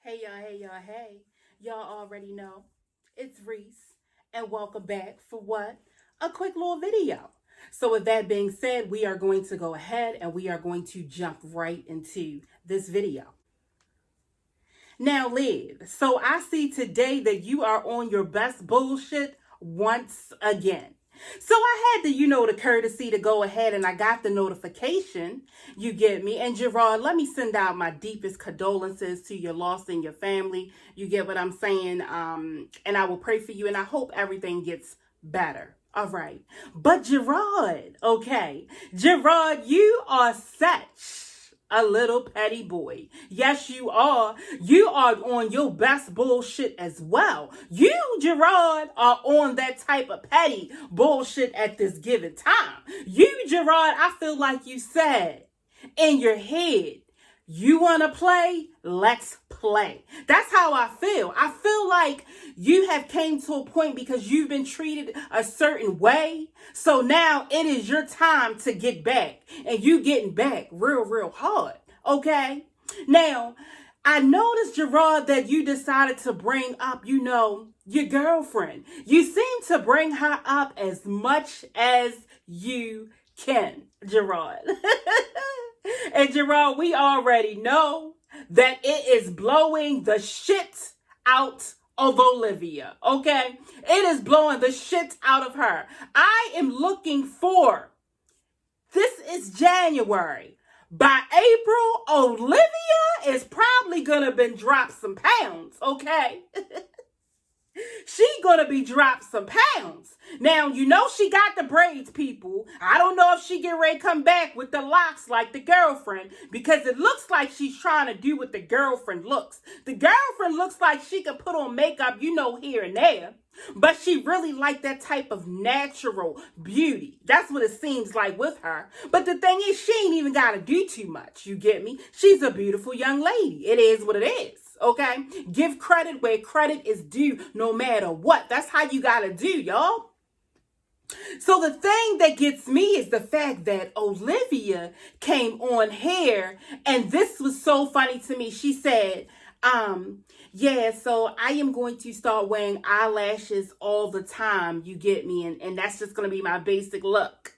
Hey. Y'all already know it's Reese, and welcome back for what? A quick little video. So, with that being said, we are going to go ahead and we are going to jump right into this video. Now, Liv, so I see today that you are on your best bullshit once again. So I had the courtesy to go ahead and I got the notification, you get me? And Gerard, let me send out my deepest condolences to your loss and your family. You get what I'm saying? And I will pray for you and I hope everything gets better. All right. But Gerard, okay. Gerard, you are such a little petty boy. Yes, you are. You are on your best bullshit as well. You, Gerard, are on that type of petty bullshit at this given time. You, Gerard, I feel like you said in your head, you want to play? Let's play. That's how I feel. I feel like you have came to a point because you've been treated a certain way. So now it is your time to get back. And you getting back real hard. Okay? Now, I noticed, Gerard, that you decided to bring up, your girlfriend. You seem to bring her up as much as you can, Gerard. And Gerard, we already know that it is blowing the shit out of Olivia, okay? It is blowing the shit out of her. I am looking for, this is January. By April, Olivia is probably gonna been drop some pounds, okay? She gonna be dropped some pounds. Now, she got the braids, people. I don't know if she get ready to come back with the locks like the girlfriend, because it looks like she's trying to do what the girlfriend looks. The girlfriend looks like she could put on makeup, here and there. But she really like that type of natural beauty. That's what it seems like with her. But the thing is, she ain't even got to do too much. You get me? She's a beautiful young lady. It is what it is. Okay? Give credit where credit is due no matter what. That's how you got to do, y'all. So the thing that gets me is the fact that Olivia came on here, and this was so funny to me. She said, yeah, so I am going to start wearing eyelashes all the time, you get me, and that's just going to be my basic look.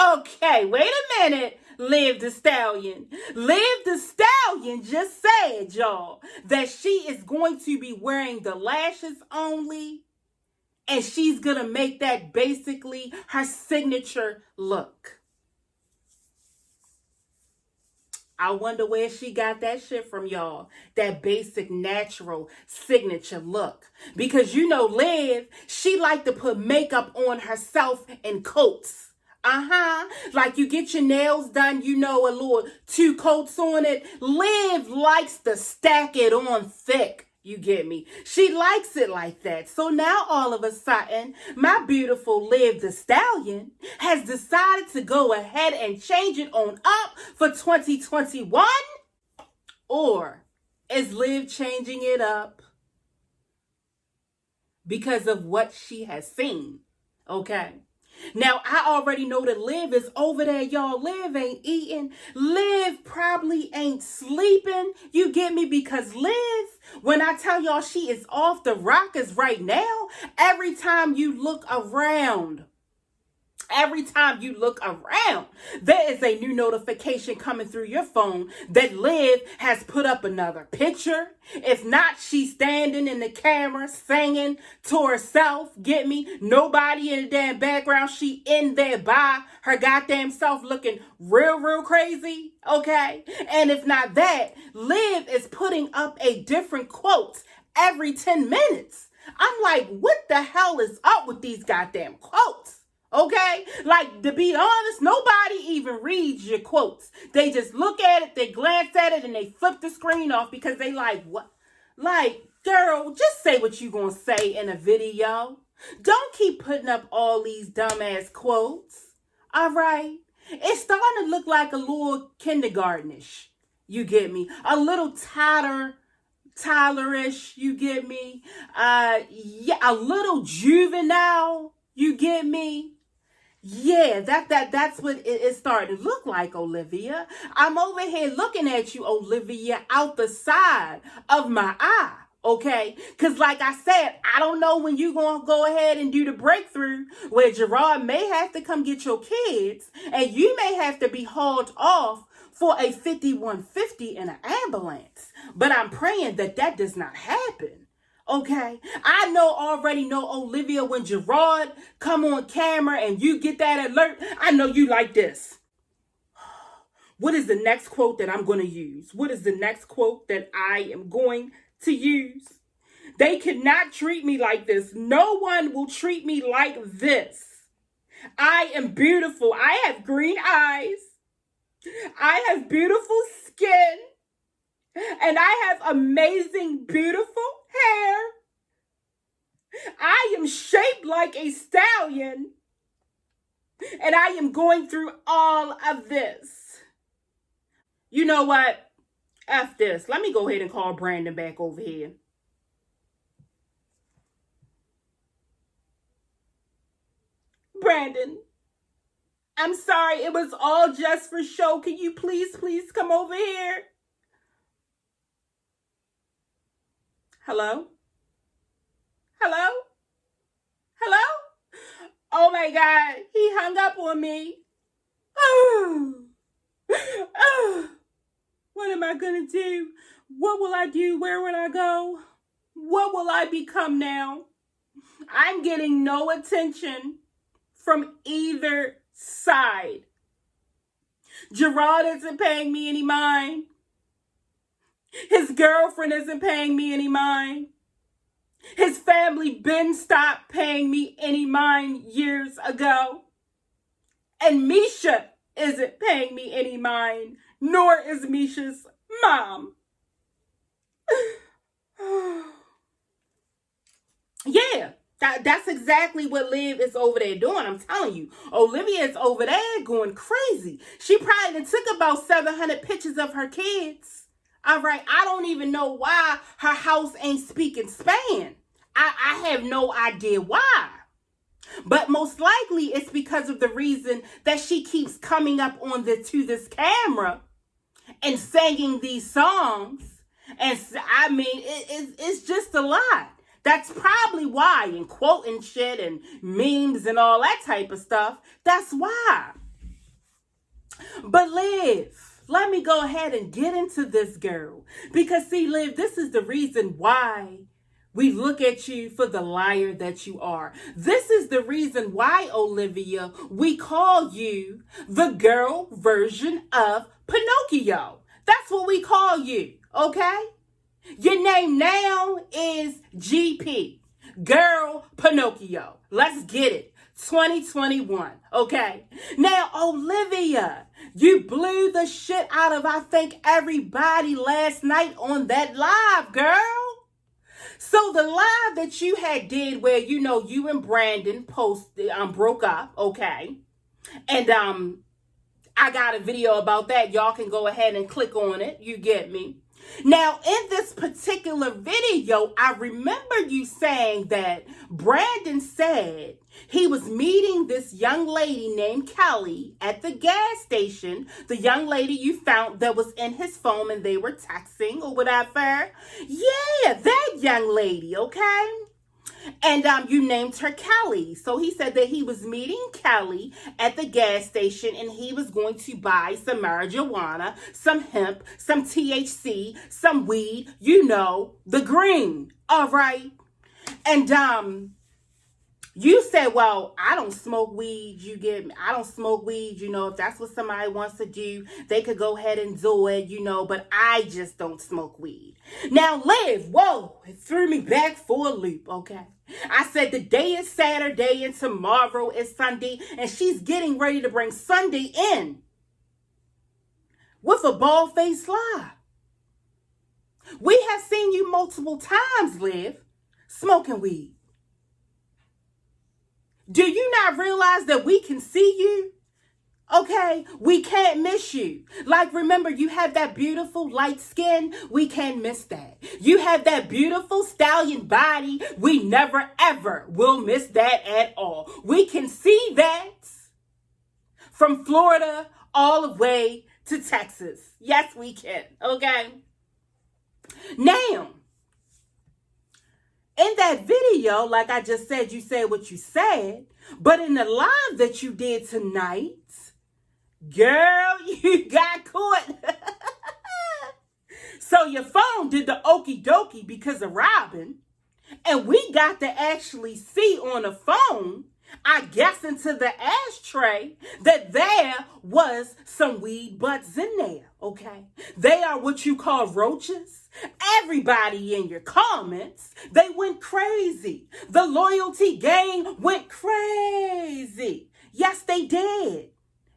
Okay, wait a minute, Liv the Stallion. Liv the Stallion just said, y'all, that she is going to be wearing the lashes only, and she's going to make that basically her signature look. I wonder where she got that shit from, y'all. That basic, natural, signature look. Because Liv, she like to put makeup on herself in coats. Like you get your nails done, a little 2 coats on it. Liv likes to stack it on thick. You get me? She likes it like that. So now all of a sudden, my beautiful Liv the Stallion has decided to go ahead and change it on up for 2021. Or is Liv changing it up because of what she has seen? Okay. Now, I already know that Liv is over there, y'all. Liv ain't eating. Liv probably ain't sleeping. You get me? Because Liv, when I tell y'all she is off the rockers right now, every time you look around, there is a new notification coming through your phone that Liv has put up another picture. If not, she's standing in the camera singing to herself. Get me? Nobody in the damn background. She in there by her goddamn self looking real crazy. Okay? And if not that, Liv is putting up a different quote every 10 minutes. I'm like, what the hell is up with these goddamn quotes? Okay? Like, to be honest, nobody even reads your quotes. They just look at it, they glance at it, and they flip the screen off because they like, what? Like, girl, just say what you gonna say in a video. Don't keep putting up all these dumbass quotes. All right? It's starting to look like a little kindergartenish. You get me? A little Tylerish. You get me? Yeah, a little juvenile. You get me? Yeah, that's what it's starting to look like, Olivia. I'm over here looking at you, Olivia, out the side of my eye. Okay, because like I said, I don't know when you're gonna go ahead and do the breakthrough where Gerard may have to come get your kids, and you may have to be hauled off for a 5150 in an ambulance. But I'm praying that that does not happen. Okay, I already know, Olivia, when Gerard come on camera and you get that alert, I know you like this. What is the next quote that I'm going to use? What is the next quote that I am going to use? They cannot treat me like this. No one will treat me like this. I am beautiful. I have green eyes. I have beautiful skin. And I have amazing, beautiful hair. I am shaped like a stallion. And I am going through all of this. You know what? F this. Let me go ahead and call Brandon back over here. Brandon, I'm sorry. It was all just for show. Can you please come over here? Hello? Hello? Hello? Oh my God. He hung up on me. Oh. Oh. What am I going to do? What will I do? Where will I go? What will I become now? I'm getting no attention from either side. Gerard isn't paying me any mind. His girlfriend isn't paying me any mind. His family been stopped paying me any mind years ago. And Misha isn't paying me any mind, nor is Misha's mom. Yeah, that's exactly what Liv is over there doing. I'm telling you, Olivia is over there going crazy. She probably took about 700 pictures of her kids. All right, I don't even know why her house ain't speaking Spanish. I have no idea why. But most likely it's because of the reason that she keeps coming up on to this camera and singing these songs. And I mean, it's just a lot. That's probably why, and quoting shit and memes and all that type of stuff. That's why. But Liv, let me go ahead and get into this, girl. Because see, Liv, this is the reason why we look at you for the liar that you are. This is the reason why, Olivia, we call you the girl version of Pinocchio. That's what we call you, okay? Your name now is GP, Girl Pinocchio. Let's get it. 2021, okay? Now, Olivia, you blew the shit out of, I think, everybody last night on that live, girl. So the live that you had did where, you know, you and Brandon broke up, okay? And I got a video about that. Y'all can go ahead and click on it. You get me? Now, in this particular video, I remember you saying that Brandon said he was meeting this young lady named Kelly at the gas station. The young lady you found that was in his phone and they were texting or whatever. Yeah, that young lady, okay? And you named her Kelly. So he said that he was meeting Kelly at the gas station and he was going to buy some marijuana, some hemp, some THC, some weed, you know, the green. All right. And you said, well, I don't smoke weed. You get me? I don't smoke weed. You know, if that's what somebody wants to do, they could go ahead and do it, you know, but I just don't smoke weed. Now, Liv, whoa, it threw me back for a loop, okay? I said the day is Saturday and tomorrow is Sunday, and she's getting ready to bring Sunday in with a bald-faced lie. We have seen you multiple times, Liv, smoking weed. Do you not realize that we can see you? Okay, we can't miss you. Like, remember, you have that beautiful light skin. We can't miss that. You have that beautiful stallion body. We never, ever will miss that at all. We can see that. From Florida all the way to Texas. Yes, we can. Okay. Now, in that video, like I just said, you said what you said. But in the live that you did tonight, girl, you got caught. So your phone did the okie dokie because of Robin. And we got to actually see on the phone, I guess into the ashtray, that there was some weed butts in there, okay? They are what you call roaches. Everybody in your comments, they went crazy. The loyalty gang went crazy. Yes, they did.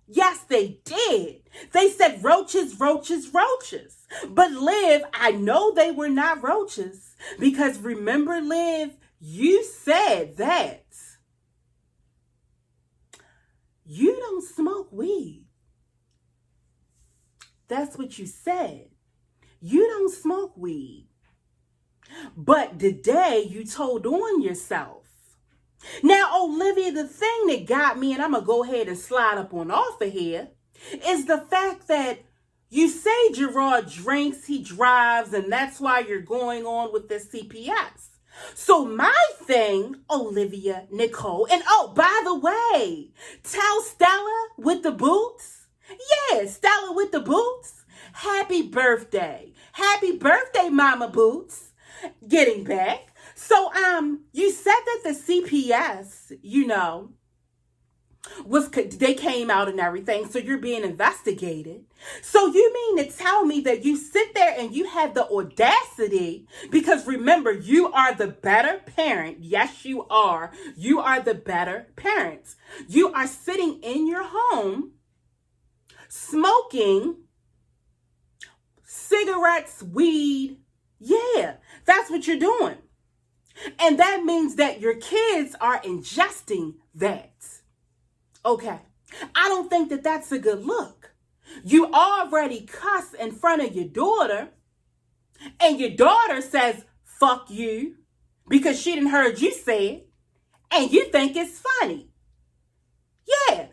Yes, they did. They said roaches, roaches, roaches. But Liv, I know they were not roaches. Because remember, Liv, you said that you don't smoke weed. That's what you said. You don't smoke weed. But today you told on yourself. Now, Olivia, the thing that got me, and I'm going to go ahead and slide up on off of here, is the fact that you say Gerard drinks, he drives, and that's why you're going on with this CPS. So my thing, Olivia Nicole, and oh, by the way, tell Stella with the boots, yeah, Stella with the boots, happy birthday. Happy birthday, Mama Boots. Getting back. So, you said that the CPS, they came out and everything, so you're being investigated. So you mean to tell me that you sit there and you have the audacity, because remember, you are the better parent. Yes, you are. You are the better parent. You are sitting in your home, smoking cigarettes, weed. Yeah, that's what you're doing. And that means that your kids are ingesting that. Okay. I don't think that that's a good look. You already cuss in front of your daughter, and your daughter says, fuck you, because she didn't heard you say it, and you think it's funny. Yeah.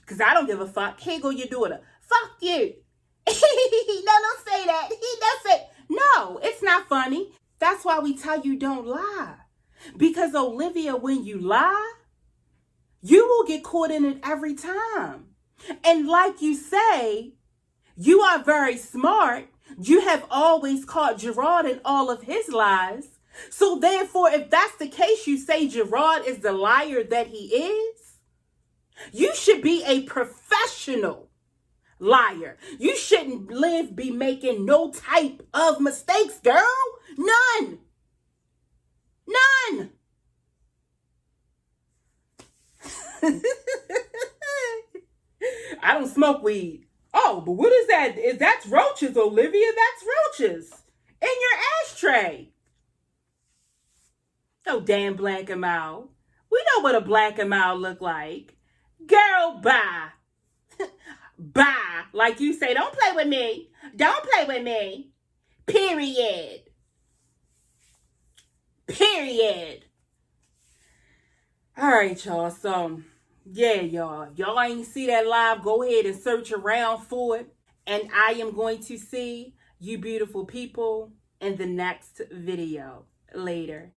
Because I don't give a fuck. Here go your daughter. Fuck you. No, don't say that. He does say, no, it's not funny. That's why we tell you don't lie. Because Olivia, when you lie, you will get caught in it every time. And like you say, you are very smart. You have always caught Gerard in all of his lies. So therefore, if that's the case, you say Gerard is the liar that he is. You should be a professional liar. You shouldn't be making no type of mistakes, girl. None. None. I don't smoke weed. Oh, but what is that? That's roaches, Olivia. That's roaches in your ashtray. Oh, damn black and mild. We know what a black and mild look like. Girl, bye. Bye. Like you say, don't play with me. Don't play with me. Period. Period. All right, y'all. So, yeah, y'all. If y'all ain't see that live, go ahead and search around for it. And I am going to see you beautiful people in the next video. Later.